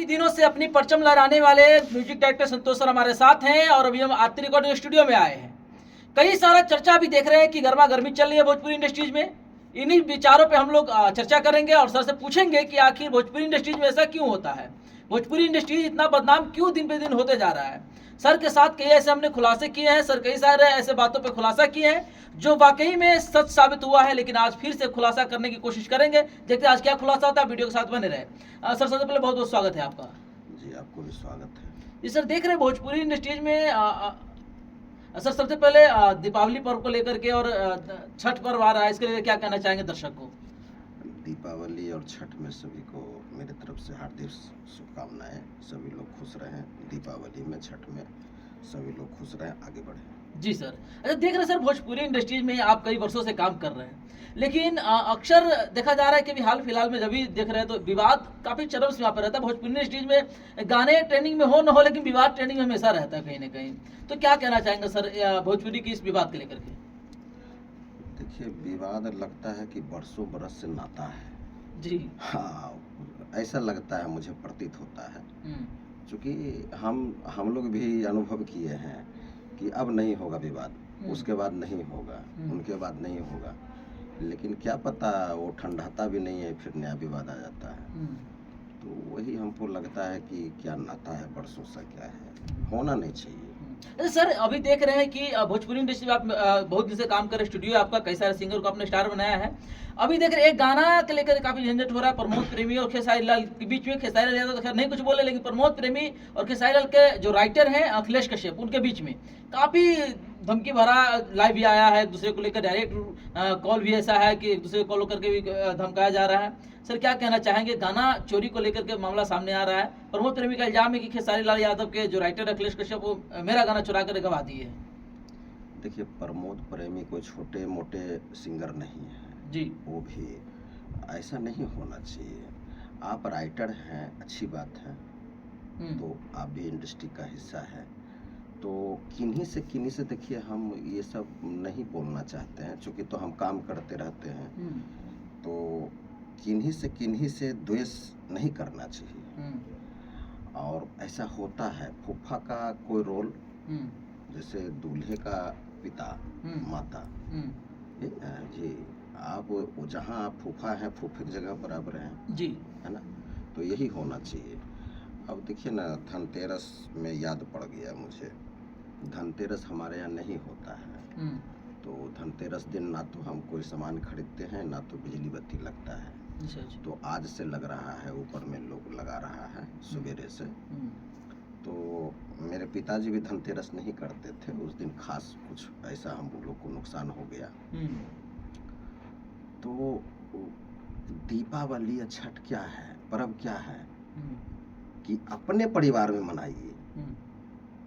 दिनों से अपनी परचम लहराने वाले म्यूजिक डायरेक्टर संतोष सर हमारे साथ हैं और अभी हम आरती रिकॉर्डिंग स्टूडियो में आए हैं। कई सारा चर्चा भी देख रहे हैं कि गर्मा गर्मी चल रही है भोजपुरी इंडस्ट्रीज में। इन्हीं विचारों पे हम लोग चर्चा करेंगे और सर से पूछेंगे कि आखिर भोजपुरी इंडस्ट्रीज में ऐसा क्यों होता है, भोजपुरी इंडस्ट्रीज इतना बदनाम क्यों दिन पे दिन होते जा रहा है। सर के साथ कई ऐसे हमने खुलासे किए हैं, सर कई सारे ऐसे बातों पे खुलासा किए हैं जो वाकई में सच साबित हुआ है, लेकिन आज फिर से खुलासा करने की कोशिश करेंगे। देखते हैं आज क्या खुलासा होता है, वीडियो के साथ बने रहे। सर सबसे पहले बहुत बहुत स्वागत है आपका। जी आपको भी स्वागत है। जी सर, देख रहे हैं भोजपुरी इंडस्ट्रीज में सर सबसे पहले दीपावली पर्व को लेकर के और छठ पर्व आ रहा है, इसके लिए क्या कहना चाहेंगे दर्शक को? दीपावली और छठ में सभी को मेरे तरफ से हार्दिक शुभकामनाएं। सभी लोग खुश रहें, दीपावली में छठ में सभी लोग खुश रहें, आगे बढ़ें। जी सर। अच्छा, देख रहे हैं सर भोजपुरी इंडस्ट्रीज में आप कई वर्षों से काम कर रहे हैं, लेकिन अक्सर देखा जा रहा है कि अभी हाल फिलहाल में जब भी देख रहे हैं तो विवाद काफी चरम सीमा पर रहता है। भोजपुरी इंडस्ट्रीज में गाने ट्रेंडिंग में हो न हो, लेकिन विवाद ट्रेंडिंग में हमेशा रहता है कहीं ना कहीं। तो क्या कहना चाहेंगे सर भोजपुरी की इस विवाद को लेकर के? देखिए, विवाद लगता है कि बरसों बरस से नाता है जी। हाँ, ऐसा लगता है, मुझे प्रतीत होता है। क्योंकि हम लोग भी अनुभव किए हैं कि अब नहीं होगा विवाद, उसके बाद नहीं होगा, उनके बाद नहीं होगा, लेकिन क्या पता वो ठंडाता भी नहीं है, फिर नया विवाद आ जाता है। तो वही हमको लगता है कि क्या नाता है बरसों से, क्या है, होना नहीं चाहिए। सर अभी देख रहे हैं कि भोजपुरी इंडस्ट्री में आप बहुत दिन से काम कर रहे, स्टूडियो आपका, कई सारे सिंगर को आपने स्टार बनाया है। अभी देख रहे हैं एक गाना के लेकर काफी झंझट हो रहा है प्रमोद प्रेमी और खेसारी लाल के बीच में। खेसारी लाल तो खैर नहीं कुछ बोले, लेकिन प्रमोद प्रेमी और खेसारी लाल के जो राइटर हैं अखिलेश कश्यप, उनके बीच में काफी धमकी भरा लाइव भी आया है, एक दूसरे को लेकर डायरेक्ट कॉल भी ऐसा है कि एक दूसरे को कॉल करके भी धमकाया जा रहा है। सर क्या कहना चाहेंगे, गाना चोरी को लेकर के मामला सामने आ रहा है, प्रमोद प्रेमी का इल्जाम है कि खेसारी लाल यादव के जो राइटर अखिलेश कश्यप वो मेरा गाना चुरा कर गवा दिए है। देखिए, प्रमोद प्रेमी कोई छोटे मोटे सिंगर नहीं है जी। वो भी ऐसा नहीं होना चाहिए। आप राइटर हैं, अच्छी बात है, तो आप भी इंडस्ट्री का हिस्सा है, तो किन्हीं से देखिए, हम ये सब नहीं बोलना चाहते हैं, चूँकि तो हम काम करते रहते हैं, तो किन्हीं से द्वेष नहीं करना चाहिए। और ऐसा होता है, फूफा का कोई रोल, जैसे दूल्हे का पिता माता, जी आप जहाँ आप फूफा हैं, फूफे की जगह बराबर हैं जी, है ना, तो यही होना चाहिए। अब देखिए ना, धनतेरस में याद पड़ गया मुझे, धनतेरस हमारे यहाँ नहीं होता है, तो धनतेरस दिन ना तो हम कोई सामान खरीदते हैं, ना तो बिजली बत्ती लगता है। तो आज से लग रहा है, ऊपर में लोग लगा रहा है सवेरे से। तो मेरे पिताजी भी धनतेरस नहीं करते थे, उस दिन खास कुछ ऐसा हम लोग को नुकसान हो गया। तो दीपावली या छठ क्या है, पर्व क्या है कि अपने परिवार में मनाइए,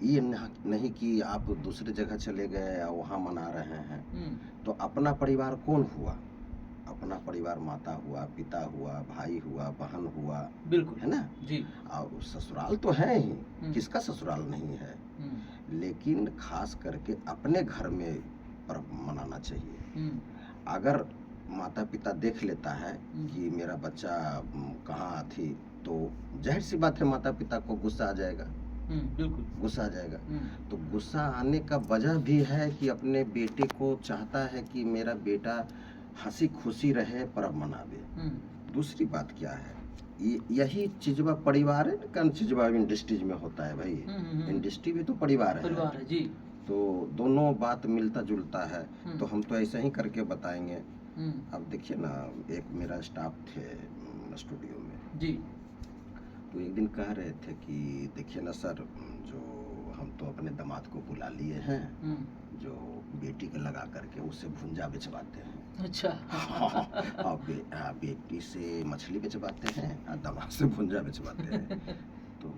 ये नहीं कि आप दूसरे जगह चले गए या वहाँ मना रहे हैं। तो अपना परिवार कौन हुआ? अपना परिवार माता हुआ, पिता हुआ, भाई हुआ, बहन हुआ, बिल्कुल, है ना जी। और ससुराल तो है ही, किसका ससुराल नहीं है, लेकिन खास करके अपने घर में पर्व मनाना चाहिए। अगर माता पिता देख लेता है कि मेरा बच्चा कहाँ थी, तो जाहिर सी बात है माता पिता को गुस्सा आ जाएगा, बिल्कुल गुस्सा आ जाएगा। तो गुस्सा आने का वजह भी है कि अपने बेटे को चाहता है कि मेरा बेटा हंसी खुशी रहे, पर्व मनावे। दूसरी बात क्या है, यही चिजवा परिवार है ना, चिजवा इंडस्ट्रीज में होता है भाई, इंडस्ट्री भी तो परिवार है जी। तो दोनों बात मिलता जुलता है। तो हम तो ऐसा ही करके बताएंगे। अब देखिए ना, एक मेरा स्टाफ थे स्टूडियो में जी, तो एक दिन कह रहे थे कि देखिए ना सर, जो हम तो अपने दामाद को बुला लिए हैं, जो बेटी को लगा करके उससे भुंजा बेचवाते हैं। अच्छा। और बेटी से मछली बेचवाते हैं और दामाद से भुंजा बेचवाते हैं। तो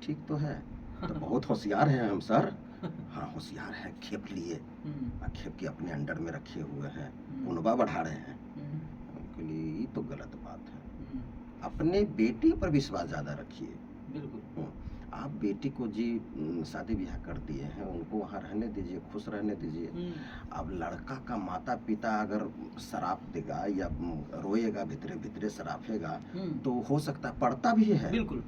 ठीक तो है, तो बहुत होशियार हैं हम सर। हाँ होशियार है, खेप लिए, खेप के अपने अंडर में रखे हुए हैं, पुनवा बढ़ा रहे हैं। उनके लिए ये तो गलत बात है। अपने बेटी पर विश्वास ज़्यादा रखिए। बिल्कुल। आप बेटी को जी शादी ब्याह कर दिए हैं, उनको वहाँ रहने दीजिए, खुश रहने दीजिए। अब लड़का का माता पिता अगर शराब देगा या रोएगा, भीतरे भीतरे शराफेगा, तो हो सकता है, पढ़ता भी है, बिल्कुल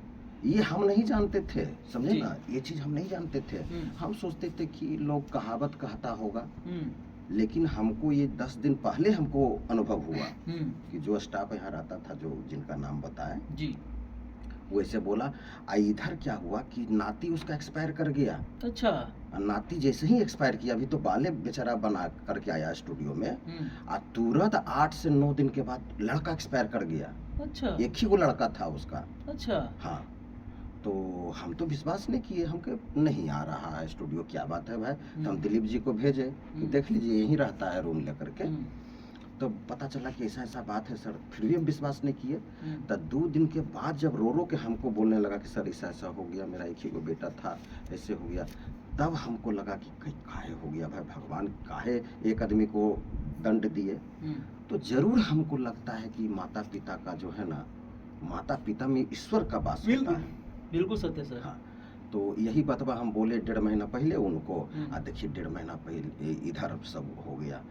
ये हम नहीं जानते थे, समझे जी। ना, ये चीज हम नहीं जानते थे। हम सोचते थे कि लोग कहावत कहता होगा, लेकिन हमको ये 10 दिन पहले हमको अनुभव हुआ कि जो स्टाफ यहाँ रहता था, जो जिनका नाम बताया, जी। वो ऐसे बोला। इधर क्या हुआ कि नाती उसका एक्सपायर कर गया। अच्छा। नाती जैसे ही एक्सपायर किया, अभी तो बाले बेचारा बना करके आया स्टूडियो में, तुरंत 8 से 9 दिन के बाद लड़का एक्सपायर कर गया। अच्छा। एक ही वो लड़का था उसका। अच्छा। हाँ, तो हम तो विश्वास नहीं किए, हमको नहीं आ रहा है स्टूडियो, क्या बात है भाई। तो हम दिलीप जी को भेजे कि देख लीजिए, यहीं रहता है रूम लेकर के। तो पता चला कि ऐसा ऐसा बात है सर, फिर भी हम विश्वास नहीं किए। तो 2 दिन के बाद जब रो रो के हमको बोलने लगा कि सर ऐसा ऐसा हो गया, मेरा एक ही को बेटा था, ऐसे हो गया, तब हमको लगा कि कहीं काहे हो गया भाई, भगवान काहे एक आदमी को दंड दिए। तो जरूर हमको लगता है कि माता पिता का जो है ना, माता पिता में ईश्वर का वास होता है। बिल्कुल सत्य सर। हाँ, तो यही बतवा हम बोले 1.5 महीना पहले उनको। देखिए 1.5 महीना पहले इधर सब हो गया।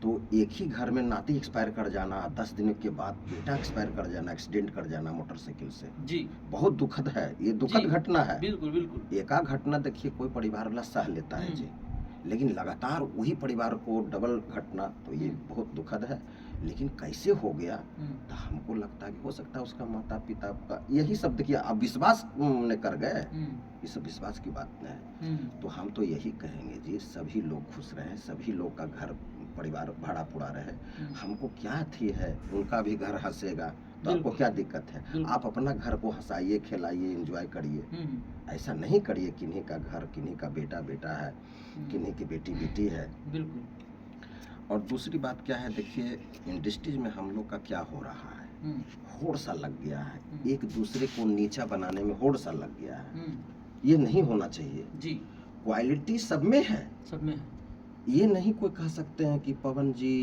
तो एक ही घर में नाती एक्सपायर कर जाना, 10 दिन के बाद बेटा एक्सपायर कर जाना, एक्सीडेंट कर जाना मोटरसाइकिल से, जी। बहुत दुखद है, ये दुखद घटना है। बिल्कुल बिल्कुल। एकाध घटना देखिए कोई परिवार वाला सह लेता है जी, लेकिन लगातार वही परिवार को डबल घटना, तो ये बहुत दुखद है। लेकिन कैसे हो गया, तो हमको लगता है कि हो सकता है उसका माता पिता का यही शब्द किया, अब विश्वास ने कर गए, ये सब विश्वास की बात नहीं है। तो हम तो यही कहेंगे जी, सभी लोग खुश रहें, सभी लोग का घर परिवार भाड़ा पूरा रहे। हमको क्या थी है, उनका भी घर हंसेगा, तो आपको क्या दिक्कत है। आप अपना घर को हंसाइए, खिलाइए, एंजॉय करिए। ऐसा नहीं करिए किन्हीं का घर, किन्हीं का बेटा बेटा है, किन्हीं की बेटी बेटी है। बिल्कुल। और दूसरी बात क्या है, देखिए इंडस्ट्रीज में हम लोग का क्या हो रहा है, होड़ सा लग गया है, एक दूसरे को नीचा बनाने में होड़ सा लग गया है। ये नहीं होना चाहिए जी। क्वालिटी सब में है, सब में है। ये नहीं कोई कह सकते हैं कि पवन जी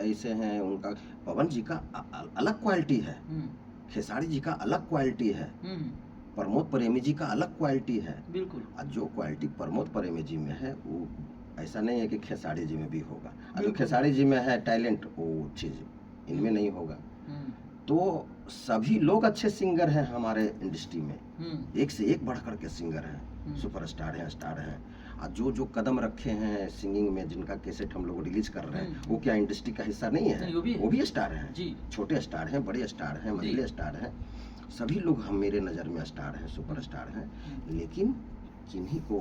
ऐसे हैं, उनका पवन जी का अलग क्वालिटी है, खेसारी जी का अलग क्वालिटी है, प्रमोद प्रेमी जी का अलग क्वालिटी है। बिल्कुल। और जो क्वालिटी प्रमोद प्रेमी जी में है, वो ऐसा नहीं है कि खेसारी जी में भी होगा। और जो खेसारी जी में है टैलेंट, वो चीज इनमें नहीं होगा। तो सभी लोग अच्छे सिंगर हैं हमारे इंडस्ट्री में, एक से एक बढ़ करके सिंगर हैं, सुपरस्टार हैं, स्टार हैं। और जो जो कदम रखे हैं सिंगिंग में, जिनका कैसेट हम लोग रिलीज कर रहे हैं, वो क्या इंडस्ट्री का हिस्सा नहीं है? वो भी स्टार हैं जी। छोटे स्टार हैं, बड़े स्टार हैं, महिला स्टार हैं, सभी लोग हम मेरे नज़र में स्टार हैं, सुपरस्टार हैं। लेकिन किन्हीं को